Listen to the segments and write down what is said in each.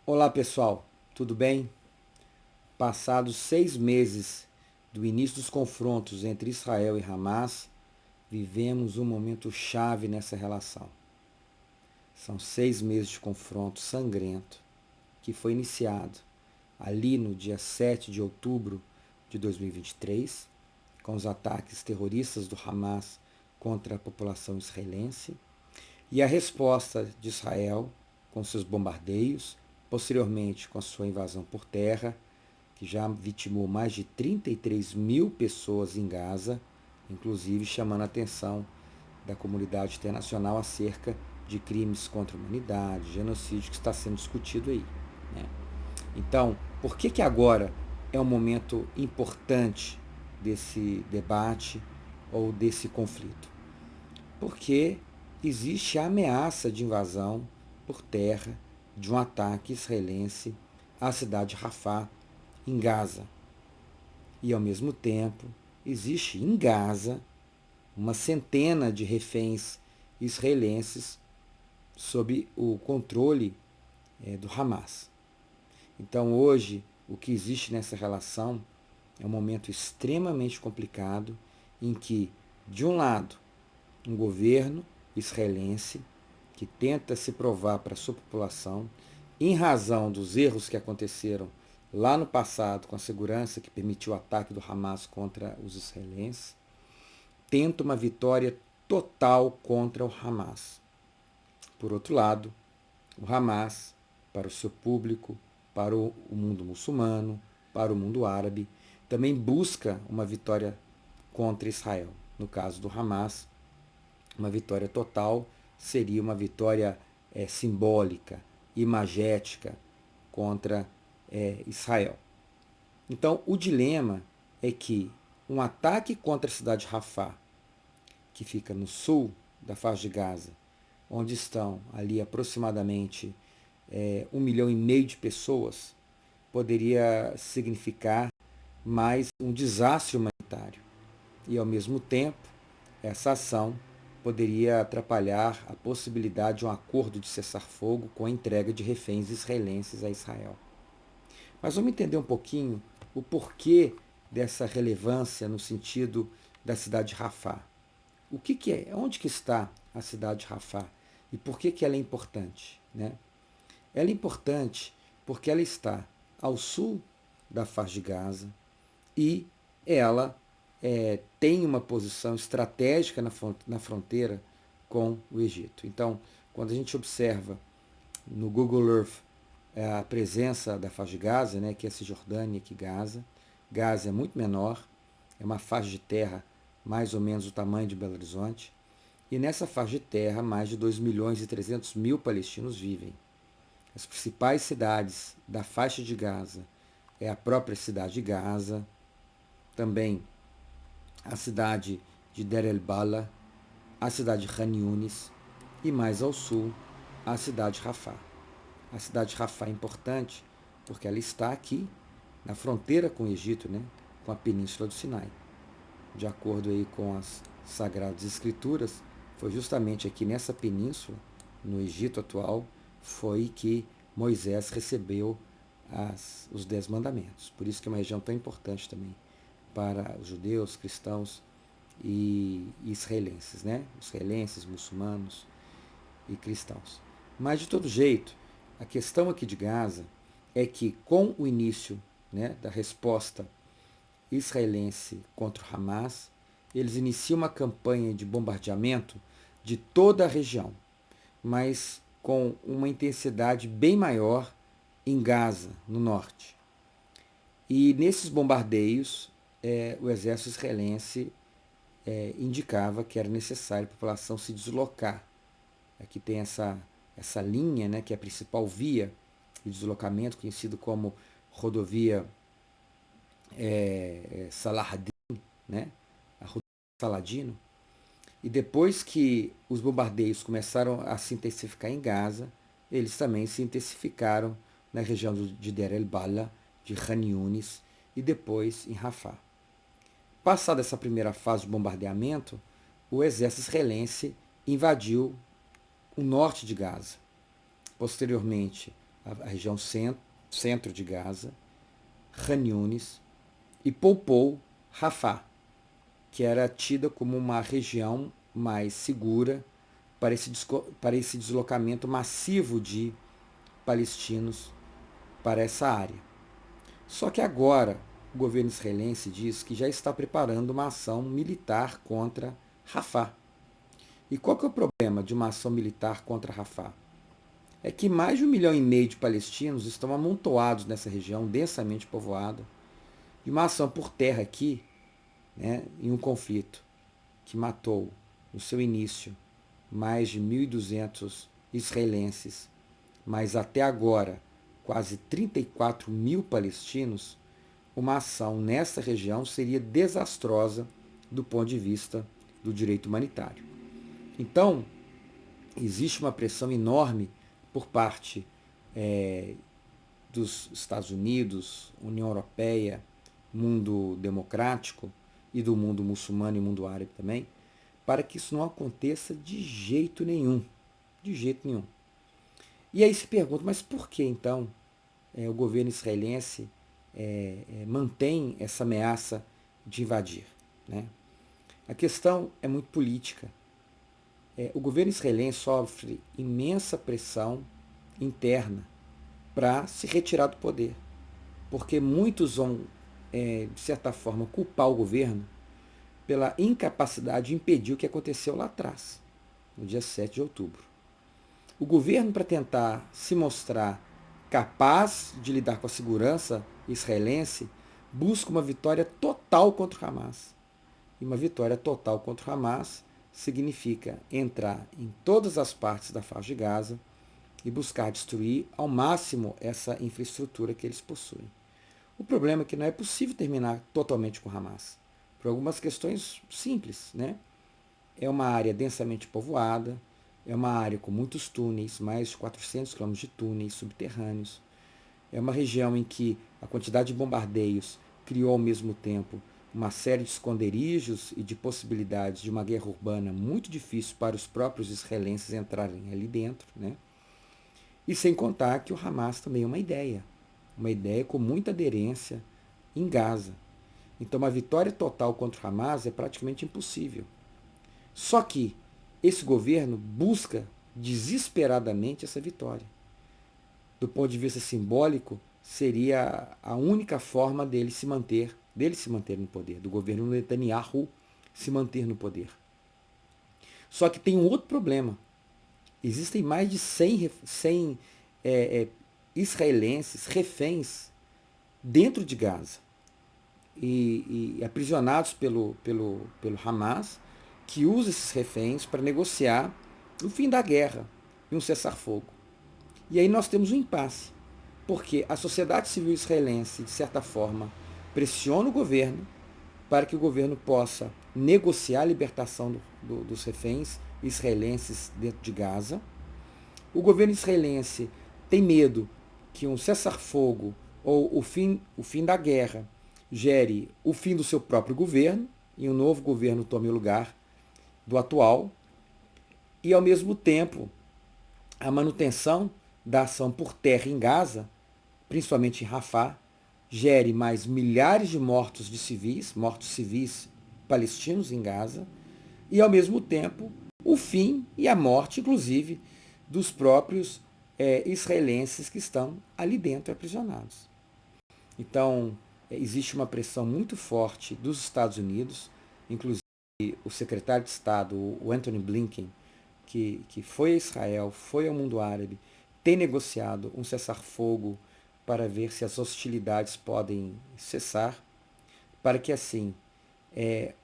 Olá pessoal, tudo bem? Passados 6 meses do início dos confrontos entre Israel e Hamas, vivemos um momento chave nessa relação. São 6 meses de confronto sangrento que foi iniciado ali no dia 7 de outubro de 2023, com os ataques terroristas do Hamas contra a população israelense, e a resposta de Israel com seus bombardeios, posteriormente com a sua invasão por terra, que já vitimou mais de 33 mil pessoas em Gaza, inclusive chamando a atenção da comunidade internacional acerca de crimes contra a humanidade, genocídio que está sendo discutido aí. Né? Então, por que agora é um momento importante desse debate ou desse conflito? Porque existe a ameaça de invasão por terra de um ataque israelense à cidade de Rafah, em Gaza. E, ao mesmo tempo, existe em Gaza uma centena de reféns israelenses sob o controle do Hamas. Então, hoje, o que existe nessa relação é um momento extremamente complicado em que, de um lado, um governo israelense que tenta se provar para a sua população, em razão dos erros que aconteceram lá no passado com a segurança que permitiu o ataque do Hamas contra os israelenses, tenta uma vitória total contra o Hamas. Por outro lado, o Hamas, para o seu público, para o mundo muçulmano, para o mundo árabe, também busca uma vitória contra Israel. No caso do Hamas, uma vitória total seria uma vitória simbólica, imagética contra Israel. Então, o dilema é que um ataque contra a cidade de Rafah, que fica no sul da faixa de Gaza, onde estão ali aproximadamente 1,5 milhão de pessoas, poderia significar mais um desastre humanitário. E, ao mesmo tempo, essa ação poderia atrapalhar a possibilidade de um acordo de cessar-fogo com a entrega de reféns israelenses a Israel. Mas vamos entender um pouquinho o porquê dessa relevância no sentido da cidade de Rafah. O que é? Onde que está a cidade de Rafah? E por que ela é importante? Né? Ela é importante porque ela está ao sul da faixa de Gaza e ela tem uma posição estratégica na fronteira com o Egito. Então, quando a gente observa no Google Earth a presença da faixa de Gaza, né, que é a Cisjordânia, que Gaza. Gaza é muito menor, é uma faixa de terra mais ou menos o tamanho de Belo Horizonte, e nessa faixa de terra mais de 2,3 milhões palestinos vivem. As principais cidades da faixa de Gaza é a própria cidade de Gaza, também a cidade de Deir el-Bala, a cidade de Khan Yunis e mais ao sul a cidade de Rafah. A cidade de Rafah é importante porque ela está aqui na fronteira com o Egito, né, com a Península do Sinai. De acordo aí com as Sagradas Escrituras, foi justamente aqui nessa península, no Egito atual, foi que Moisés recebeu os 10 mandamentos. Por isso que é uma região tão importante também para os judeus, cristãos e israelenses, né? Israelenses, muçulmanos e cristãos. Mas, de todo jeito, a questão aqui de Gaza é que, com o início, né, da resposta israelense contra o Hamas, eles iniciam uma campanha de bombardeamento de toda a região, mas com uma intensidade bem maior em Gaza, no norte. E nesses bombardeios, o exército israelense indicava que era necessário a população se deslocar. Aqui tem essa linha, né, que é a principal via de deslocamento, conhecido como rodovia Saladino, né, a rodovia Saladino. E depois que os bombardeios começaram a se intensificar em Gaza, eles também se intensificaram na região de Deir el-Bala, de Khan Yunis e depois em Rafah. Passada essa primeira fase de bombardeamento, o exército israelense invadiu o norte de Gaza. Posteriormente, a região centro de Gaza, Khan Yunis, e poupou Rafah, que era tida como uma região mais segura para esse deslocamento massivo de palestinos para essa área. Só que agora o governo israelense diz que já está preparando uma ação militar contra Rafah. E qual que é o problema de uma ação militar contra Rafah? É que mais de 1,5 milhão de palestinos estão amontoados nessa região densamente povoada. E uma ação por terra aqui, né, em um conflito que matou, no seu início, mais de 1.200 israelenses, mas até agora quase 34 mil palestinos, uma ação nessa região seria desastrosa do ponto de vista do direito humanitário. Então, existe uma pressão enorme por parte dos Estados Unidos, União Europeia, mundo democrático e do mundo muçulmano e mundo árabe também, para que isso não aconteça de jeito nenhum. De jeito nenhum. E aí se pergunta, mas por que então o governo israelense mantém essa ameaça de invadir? Né? A questão é muito política. O governo israelense sofre imensa pressão interna para se retirar do poder. Porque muitos vão, de certa forma, culpar o governo pela incapacidade de impedir o que aconteceu lá atrás, no dia 7 de outubro. O governo, para tentar se mostrar capaz de lidar com a segurança israelense, busca uma vitória total contra o Hamas. E uma vitória total contra o Hamas significa entrar em todas as partes da faixa de Gaza e buscar destruir ao máximo essa infraestrutura que eles possuem. O problema é que não é possível terminar totalmente com o Hamas, por algumas questões simples, né? É uma área densamente povoada, é uma área com muitos túneis, mais de 400 quilômetros de túneis subterrâneos. É uma região em que a quantidade de bombardeios criou ao mesmo tempo uma série de esconderijos e de possibilidades de uma guerra urbana muito difícil para os próprios israelenses entrarem ali dentro, né? E sem contar que o Hamas também é uma ideia com muita aderência em Gaza. Então uma vitória total contra o Hamas é praticamente impossível. Só que esse governo busca desesperadamente essa vitória. Do ponto de vista simbólico, seria a única forma dele se manter no poder, do governo Netanyahu se manter no poder. Só que tem um outro problema. Existem mais de 100 israelenses reféns dentro de Gaza e aprisionados pelo Hamas, que usa esses reféns para negociar o fim da guerra e um cessar-fogo. E aí nós temos um impasse, porque a sociedade civil israelense, de certa forma, pressiona o governo para que o governo possa negociar a libertação dos reféns israelenses dentro de Gaza. O governo israelense tem medo que um cessar-fogo ou o fim da guerra gere o fim do seu próprio governo e um novo governo tome o lugar do atual. E, ao mesmo tempo, a manutenção da ação por terra em Gaza, principalmente em Rafah, gere mais milhares de mortos civis palestinos em Gaza, e, ao mesmo tempo, o fim e a morte, inclusive, dos próprios israelenses que estão ali dentro aprisionados. Então, existe uma pressão muito forte dos Estados Unidos, inclusive o secretário de Estado, o Antony Blinken, que foi a Israel, foi ao mundo árabe, tem negociado um cessar-fogo para ver se as hostilidades podem cessar, para que assim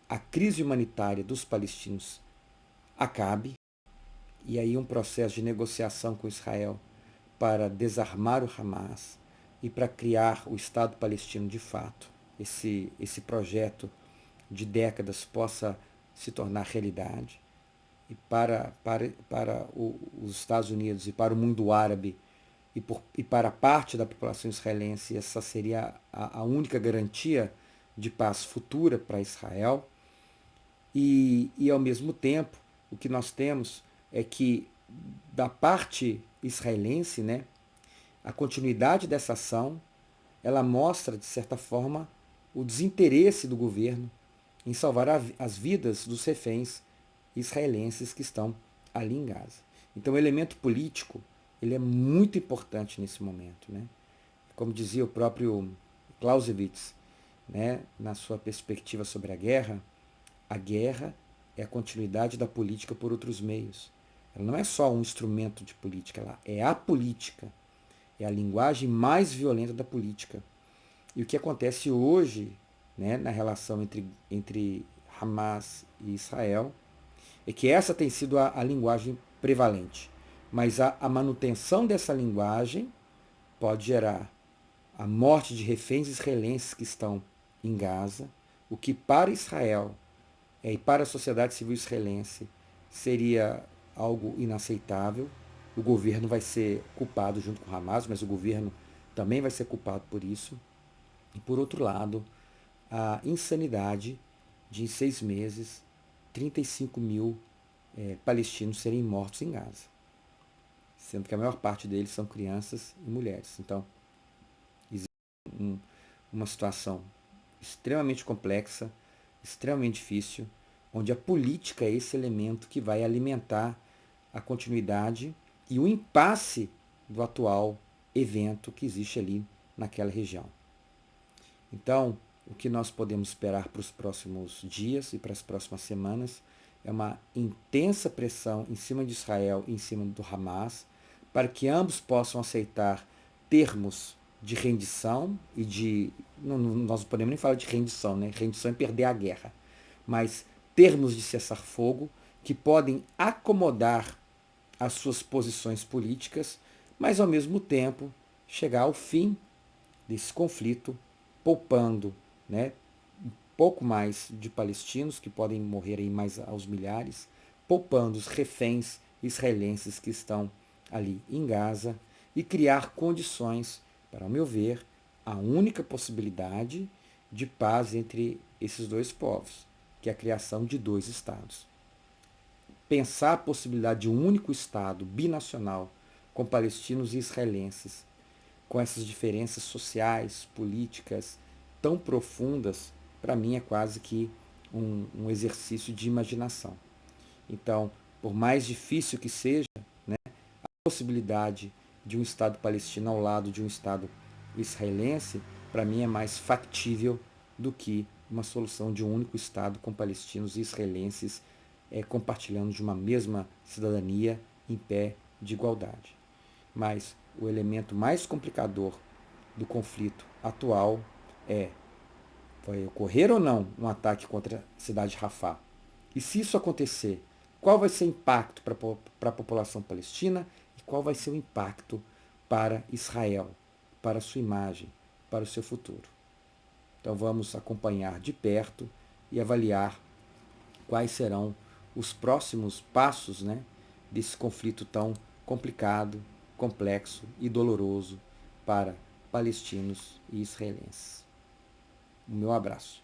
a crise humanitária dos palestinos acabe, e aí um processo de negociação com Israel para desarmar o Hamas e para criar o Estado palestino de fato, esse projeto de décadas possa se tornar realidade. E para os Estados Unidos e para o mundo árabe e para parte da população israelense, essa seria a única garantia de paz futura para Israel. E, ao mesmo tempo, o que nós temos é que, da parte israelense, né, a continuidade dessa ação, ela mostra, de certa forma, o desinteresse do governo em salvar as vidas dos reféns israelenses que estão ali em Gaza. Então o elemento político ele é muito importante nesse momento, né? Como dizia o próprio Clausewitz, né, na sua perspectiva sobre a guerra é a continuidade da política por outros meios. Ela não é só um instrumento de política, ela é a política, é a linguagem mais violenta da política. E o que acontece hoje, né, na relação entre Hamas e Israel é que essa tem sido a linguagem prevalente. Mas a manutenção dessa linguagem pode gerar a morte de reféns israelenses que estão em Gaza, o que para Israel e para a sociedade civil israelense seria algo inaceitável. O governo vai ser culpado junto com o Hamas, mas o governo também vai ser culpado por isso. E por outro lado, a insanidade de em 6 meses 35 mil palestinos serem mortos em Gaza, sendo que a maior parte deles são crianças e mulheres. Então, existe uma situação extremamente complexa, extremamente difícil, onde a política é esse elemento que vai alimentar a continuidade e o impasse do atual evento que existe ali naquela região. Então, o que nós podemos esperar para os próximos dias e para as próximas semanas é uma intensa pressão em cima de Israel e em cima do Hamas, para que ambos possam aceitar termos de rendição e de... nós não podemos nem falar de rendição, né? Rendição é perder a guerra. Mas termos de cessar-fogo que podem acomodar as suas posições políticas, mas ao mesmo tempo chegar ao fim desse conflito, poupando, né, um pouco mais de palestinos, que podem morrer aí mais aos milhares, poupando os reféns israelenses que estão ali em Gaza e criar condições, para o meu ver, a única possibilidade de paz entre esses dois povos, que é a criação de 2 estados. Pensar a possibilidade de um único estado binacional com palestinos e israelenses, com essas diferenças sociais, políticas tão profundas, para mim é quase que um exercício de imaginação. Então, por mais difícil que seja, né, a possibilidade de um Estado palestino ao lado de um Estado israelense, para mim é mais factível do que uma solução de um único Estado com palestinos e israelenses compartilhando de uma mesma cidadania em pé de igualdade. Mas o elemento mais complicador do conflito atual é: vai ocorrer ou não um ataque contra a cidade de Rafah? E se isso acontecer, qual vai ser o impacto para a população palestina e qual vai ser o impacto para Israel, para a sua imagem, para o seu futuro? Então vamos acompanhar de perto e avaliar quais serão os próximos passos, né, desse conflito tão complicado, complexo e doloroso para palestinos e israelenses. O meu abraço.